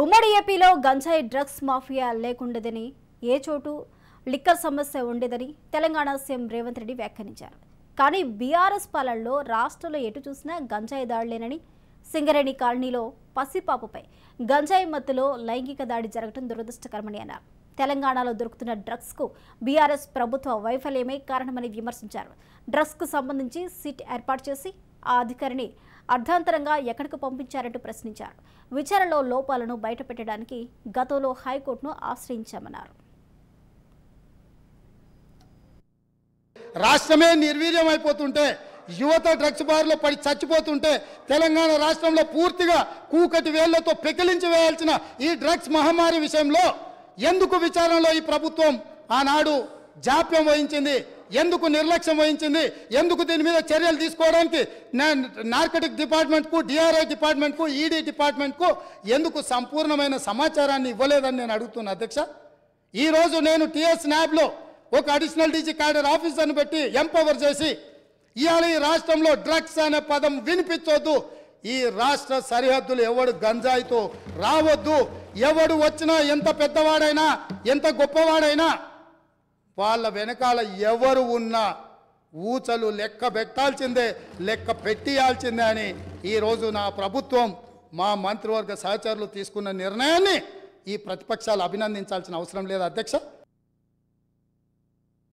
ఉమ్మడి ఏపీలో గంజాయి డ్రగ్స్ మాఫియా లేకుండదని, ఏ చోటు లిక్కర్ సమస్య ఉండేదని తెలంగాణ సీఎం రేవంత్ రెడ్డి వ్యాఖ్యానించారు. కానీ బీఆర్ఎస్ పాలనలో రాష్ట్రంలో ఎటు చూసినా గంజాయి దాడులేనని, సింగరేణి కాలనీలో పసిపాపపై గంజాయి మత్తులో లైంగిక దాడి జరగడం దురదృష్టకరమని అన్నారు. తెలంగాణలో దొరుకుతున్న డ్రగ్స్కు బీఆర్ఎస్ ప్రభుత్వ వైఫల్యమే కారణమని విమర్శించారు. డ్రగ్స్కు సంబంధించి సిట్ ఏర్పాటు చేసి ఆ అధికారిని అర్ధాంతరంగా ఎక్కడికి పంపించారంటూ ప్రశ్నించారు. విచారణలో లోపాలను బయటపెట్టడానికి గతంలో హైకోర్టును ఆశ్రయించామన్నారు. రాష్ట్రమే నిర్వీర్యం అయిపోతుంటే, యువత డ్రగ్స్ బార్లో పడి చచ్చిపోతుంటే, తెలంగాణ రాష్ట్రంలో పూర్తిగా కూకటి వేళ్లతో పెకిలించి వేయాల్సిన ఈ డ్రగ్స్ మహమ్మారి విషయంలో ఎందుకు విచారణలో ఈ ప్రభుత్వం ఆనాడు జాప్యం వహించింది, ఎందుకు నిర్లక్ష్యం వహించింది, ఎందుకు దీని మీద చర్యలు తీసుకోవడానికి నార్కటిక్ డిపార్ట్మెంట్కు, డిఆర్ఐ డిపార్ట్మెంట్కు, ఈడీ డిపార్ట్మెంట్కు ఎందుకు సంపూర్ణమైన సమాచారాన్ని ఇవ్వలేదని నేను అడుగుతున్నా అధ్యక్ష. ఈరోజు నేను టీఎస్ న్యాబ్లో ఒక అడిషనల్ డీజీ క్యాడర్ ఆఫీసర్ని పెట్టి ఎంపవర్ చేసి ఇవాళ ఈ రాష్ట్రంలో డ్రగ్స్ అనే పదం వినిపించొద్దు, ఈ రాష్ట్ర సరిహద్దులు ఎవడు గంజాయితో రావద్దు, ఎవడు వచ్చినా ఎంత పెద్దవాడైనా ఎంత గొప్పవాడైనా వాళ్ళ వెనకాల ఎవరు ఉన్నా ఊచలు లెక్క పెట్టాల్సిందే, లెక్క పెట్టియాల్సిందే అని ఈరోజు నా ప్రభుత్వం, మా మంత్రివర్గ సహచరులు తీసుకున్న నిర్ణయాన్ని ఈ ప్రతిపక్షాలు అభినందించాల్సిన అవసరం లేదు అధ్యక్ష.